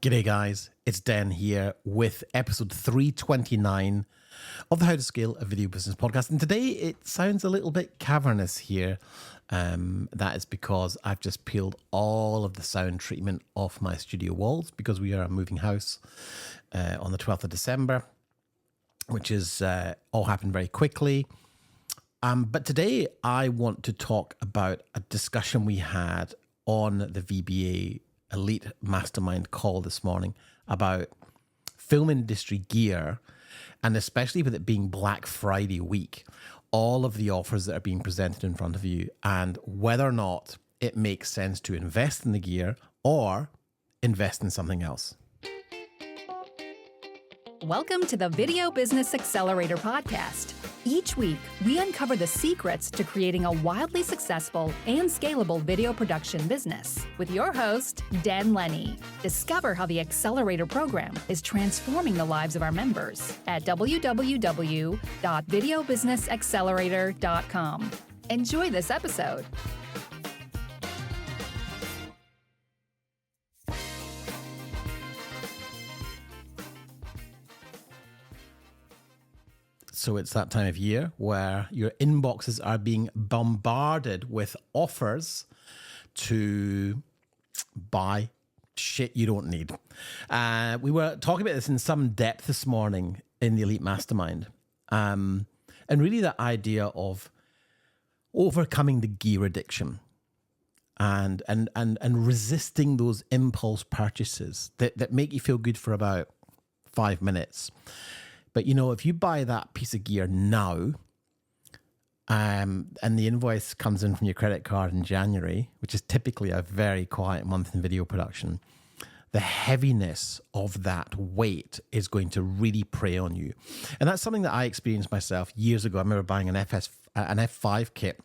G'day guys, it's Dan here with episode 329 of the How to Scale a Video Business podcast. And today it sounds a little bit cavernous here. That is because I've just peeled all of the sound treatment off my studio walls because we are moving house on the 12th of December, which is all happened very quickly. But today I want to talk about a discussion we had on the VBA Elite Mastermind call this morning about film industry gear, and especially with it being Black Friday week, all of the offers that are being presented in front of you and whether or not it makes sense to invest in the gear or invest in something else. Welcome to the Video Business Accelerator podcast. Each week, we uncover the secrets to creating a wildly successful and scalable video production business with your host, Dan Lenny. Discover how the Accelerator program is transforming the lives of our members at www.videobusinessaccelerator.com. Enjoy this episode. So it's that time of year where your inboxes are being bombarded with offers to buy shit you don't need. We were talking about this in some depth this morning in the Elite Mastermind. And really that idea of overcoming the gear addiction and resisting those impulse purchases that make you feel good for about 5 minutes. But, you know, if you buy that piece of gear now and the invoice comes in from your credit card in January, which is typically a very quiet month in video production, the heaviness of that weight is going to really prey on you. And that's something that I experienced myself years ago. I remember buying an F5 kit,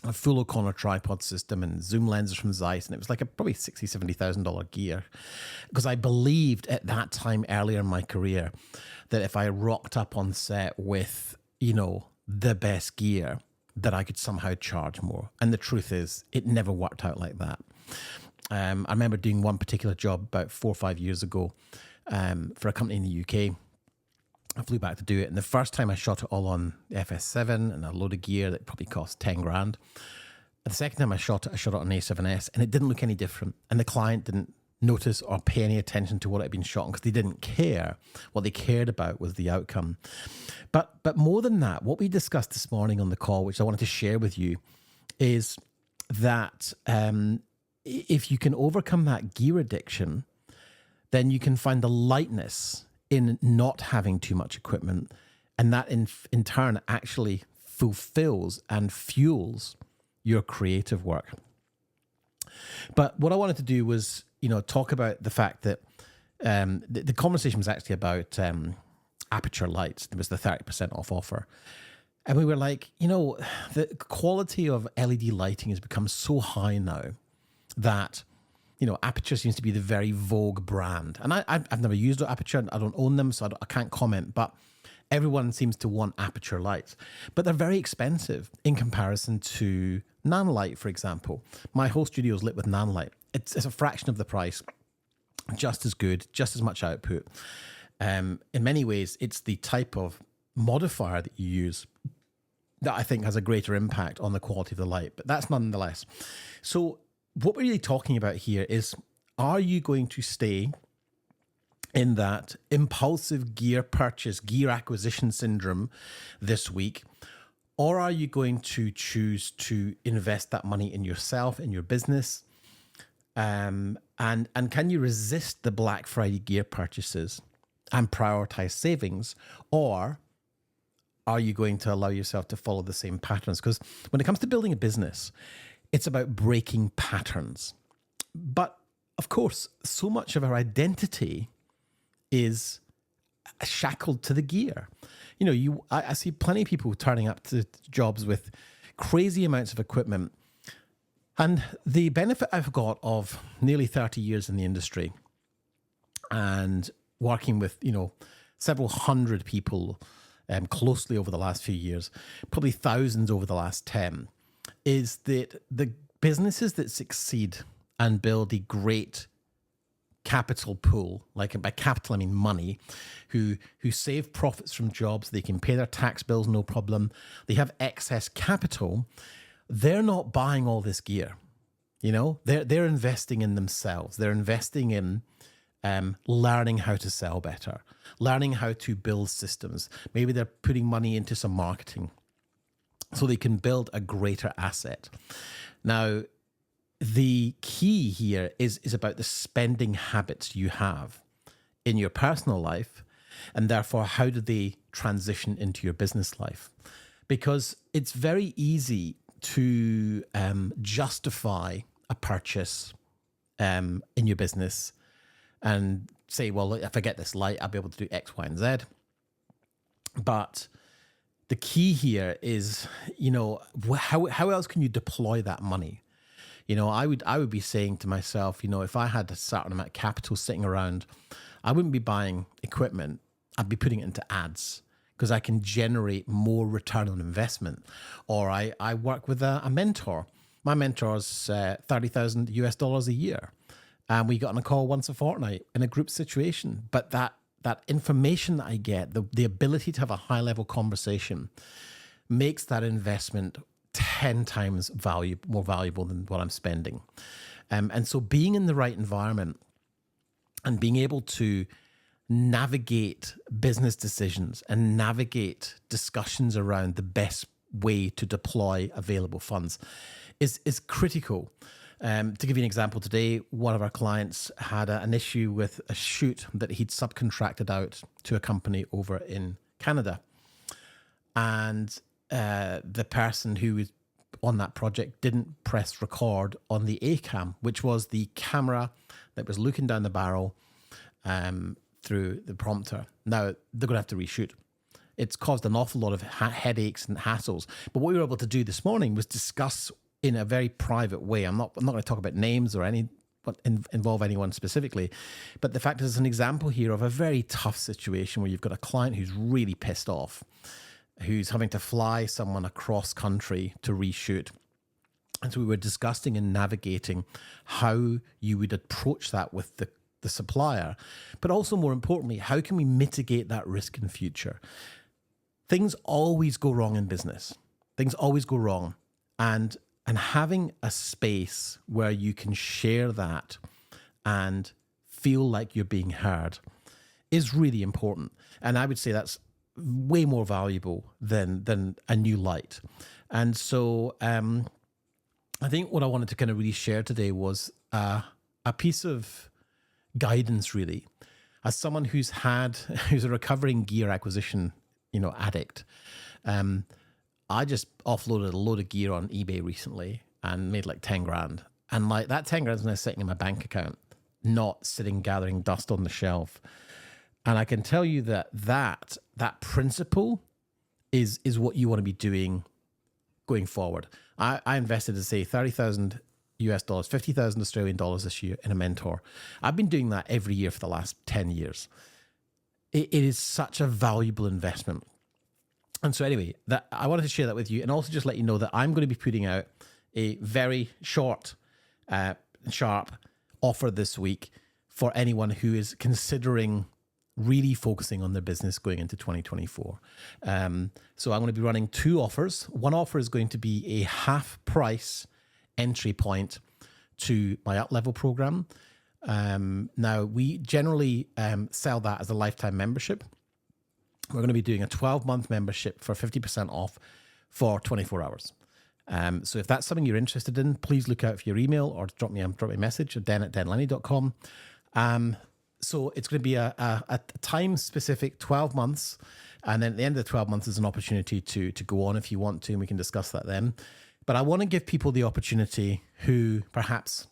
a full O'Connor tripod system and zoom lenses from Zeiss, and it was like a probably $60,000, $70,000 gear, because I believed at that time earlier in my career that if I rocked up on set with, you know, the best gear, that I could somehow charge more. And the truth is, it never worked out like that. I remember doing one particular job about 4 or 5 years ago for a company in the UK. I flew back to do it, and the first time I shot it all on the FS7 and a load of gear that probably cost 10 grand. And the second time I shot it on A7S, and it didn't look any different. And the client didn't notice or pay any attention to what had been shot on because they didn't care. What they cared about was the outcome. But more than that, what we discussed this morning on the call, which I wanted to share with you, is that if you can overcome that gear addiction, then you can find the lightness in not having too much equipment, and that in turn actually fulfills and fuels your creative work. But what I wanted to do was, you know, talk about the fact that the conversation was actually about Aputure lights. There was the 30% off offer. And we were like, you know, the quality of LED lighting has become so high now that, you know, Aputure seems to be the very vogue brand. And I've never used Aputure. I don't own them, so I can't comment. But everyone seems to want Aputure lights. But they're very expensive in comparison to Nanlite, for example. My whole studio is lit with Nanlite. It's a fraction of the price, just as good, just as much output. In many ways, it's the type of modifier that you use that I think has a greater impact on the quality of the light. But that's nonetheless. So what we're really talking about here is, are you going to stay in that impulsive gear purchase, gear acquisition syndrome this week? Or are you going to choose to invest that money in yourself, in your business? And can you resist the Black Friday gear purchases and prioritize savings? Or are you going to allow yourself to follow the same patterns? Because when it comes to building a business, it's about breaking patterns. But of course, so much of our identity is shackled to the gear. You know, I see plenty of people turning up to jobs with crazy amounts of equipment. And the benefit I've got of nearly 30 years in the industry and working with, you know, several hundred people closely over the last few years, probably thousands over the last 10, is that the businesses that succeed and build a great capital pool, like by capital I mean money, who save profits from jobs, they can pay their tax bills no problem, they have excess capital, they're not buying all this gear. You know, they're investing in themselves. They're investing in learning how to sell better, learning how to build systems. Maybe they're putting money into some marketing so they can build a greater asset. Now, the key here is about the spending habits you have in your personal life, and therefore, how do they transition into your business life? Because it's very easy to justify a purchase in your business and say, well, if I get this light, I'll be able to do X, Y, and Z. But the key here is, you know, how else can you deploy that money? You know, I would be saying to myself, you know, if I had a certain amount of capital sitting around, I wouldn't be buying equipment. I'd be putting it into ads, because I can generate more return on investment. Or I work with a mentor. My mentor's $30,000 US a year. And we got on a call once a fortnight in a group situation. But that information that I get, the ability to have a high level conversation, makes that investment 10 times more valuable than what I'm spending. And so being in the right environment and being able to navigate business decisions and navigate discussions around the best way to deploy available funds is critical. To give you an example, today, one of our clients had an issue with a shoot that he'd subcontracted out to a company over in Canada. And the person who was on that project didn't press record on the ACAM, which was the camera that was looking down the barrel through the prompter. Now, they're going to have to reshoot. It's caused an awful lot of headaches and hassles. But what we were able to do this morning was discuss in a very private way. I'm not going to talk about names or involve anyone specifically. But the fact is, it's an example here of a very tough situation where you've got a client who's really pissed off, who's having to fly someone across country to reshoot. And so we were discussing and navigating how you would approach that with the supplier, but also more importantly, how can we mitigate that risk in future? Things always go wrong in business. Things always go wrong. And having a space where you can share that and feel like you're being heard is really important. And I would say that's way more valuable than a new light. And so I think what I wanted to kind of really share today was a piece of guidance, really, as someone who's a recovering gear acquisition, addict. I just offloaded a load of gear on eBay recently and made like 10 grand. And like that 10 grand is now sitting in my bank account, not sitting gathering dust on the shelf. And I can tell you that principle is what you want to be doing going forward. I invested, to say, $30,000 US dollars, 50,000 Australian dollars this year in a mentor. I've been doing that every year for the last 10 years. It is such a valuable investment. And so anyway, that I wanted to share that with you, and also just let you know that I'm going to be putting out a very short, sharp offer this week for anyone who is considering really focusing on their business going into 2024. So I'm going to be running two offers. One offer is going to be a half price entry point to my up-level program. Now, we generally sell that as a lifetime membership. We're going to be doing a 12-month membership for 50% off for 24 hours. So if that's something you're interested in, please look out for your email or drop me a message at den@denlenny.com. So it's going to be a time-specific 12 months. And then at the end of the 12 months, there's an opportunity to go on if you want to, and we can discuss that then. But I want to give people the opportunity who perhaps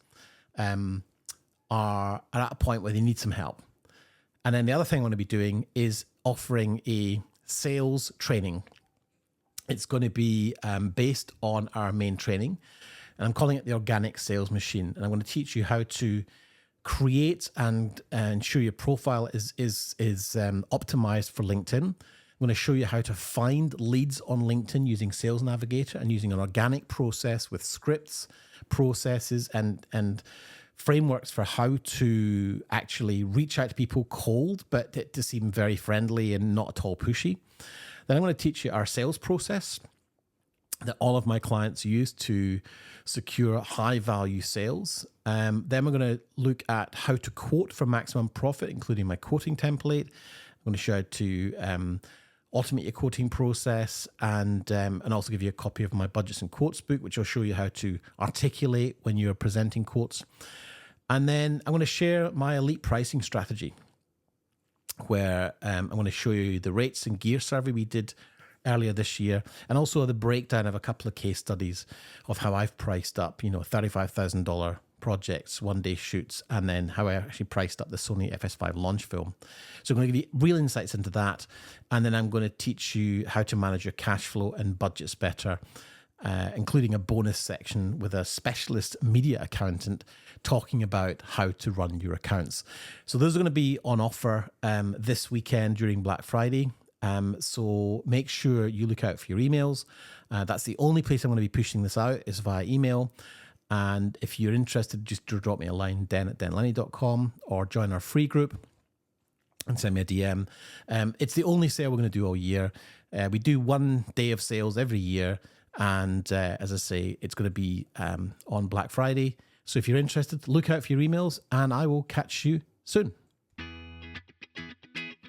are at a point where they need some help. And then the other thing I want to be doing is offering a sales training. It's going to be based on our main training, and I'm calling it the Organic Sales Machine. And I'm going to teach you how to create and ensure your profile is optimized for LinkedIn. I'm going to show you how to find leads on LinkedIn using Sales Navigator and using an organic process with scripts, processes, and frameworks for how to actually reach out to people cold, but to seem very friendly and not at all pushy. Then I'm going to teach you our sales process that all of my clients use to secure high value sales. Then we're going to look at how to quote for maximum profit, including my quoting template. I'm going to show you how to automate your quoting process and also give you a copy of my budgets and quotes book, which will show you how to articulate when you're presenting quotes. And then I'm going to share my elite pricing strategy, where I'm going to show you the rates and gear survey we did earlier this year, and also the breakdown of a couple of case studies of how I've priced up, $35,000 projects, one-day shoots, and then how I actually priced up the Sony FS5 launch film. So I'm going to give you real insights into that, and then I'm going to teach you how to manage your cash flow and budgets better, including a bonus section with a specialist media accountant talking about how to run your accounts. So those are going to be on offer this weekend during Black Friday. So make sure you look out for your emails. That's the only place I'm going to be pushing this out is via email. And if you're interested, just drop me a line, den@denlenny.com, or join our free group and send me a DM. It's the only sale we're going to do all year. We do one day of sales every year. And as I say, it's going to be on Black Friday. So if you're interested, look out for your emails, and I will catch you soon.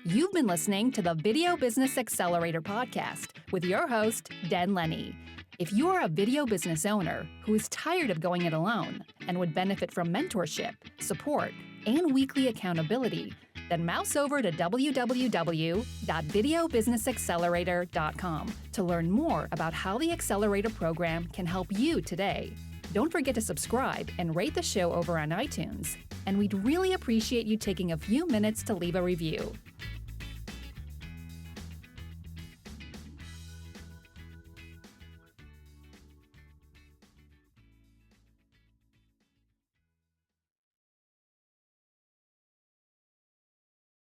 You've been listening to the Video Business Accelerator podcast with your host, Den Lenny. If you are a video business owner who is tired of going it alone and would benefit from mentorship, support, and weekly accountability, then mouse over to www.videobusinessaccelerator.com to learn more about how the Accelerator program can help you today. Don't forget to subscribe and rate the show over on iTunes. And we'd really appreciate you taking a few minutes to leave a review.